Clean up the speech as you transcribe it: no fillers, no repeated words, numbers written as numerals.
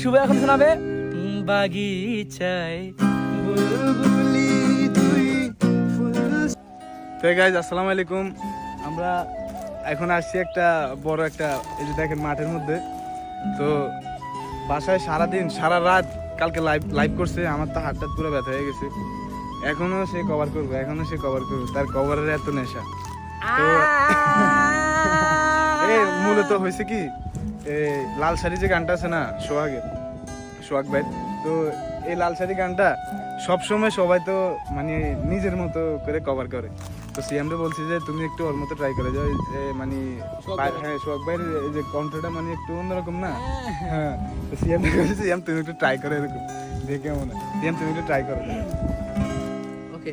শুভ এখন শোনাবে বাগিচায় বুলবুলি তুই তো গাইজ আসসালামু আলাইকুম। আমরা এখন আসছি একটা বড় একটা এই যে দেখেন মাঠের মধ্যে। তো বাসায় সারাদিন সারা রাত কালকে লাইভ করছে, আমার তো হাতটা পুরো ব্যথা হয়ে গেছে। এখনো সে কভার করবে, তার কভারের এত নেশা। তো মূলত হয়েছে কি, লাল শাড়ি যে গানটা আছে না সোহাগ ভাই, তো এই লাল শাড়ি গানটা সবসময় সবাই তো মানে নিজের মতো করে কভার করে। তো সিএমরে বলছি যে তুমি একটু ওর মতো ট্রাই করে যাও, মানে হ্যাঁ সোহাগ ভাইয়ের এই যে কণ্ঠটা মানে একটু অন্যরকম না। হ্যাঁ, তো সিএমরে বলছি সিএম তুমি একটু ট্রাই করো, এরকম দেখে কেমন হয়। সিএম তুমি একটু ট্রাই করো। ওকে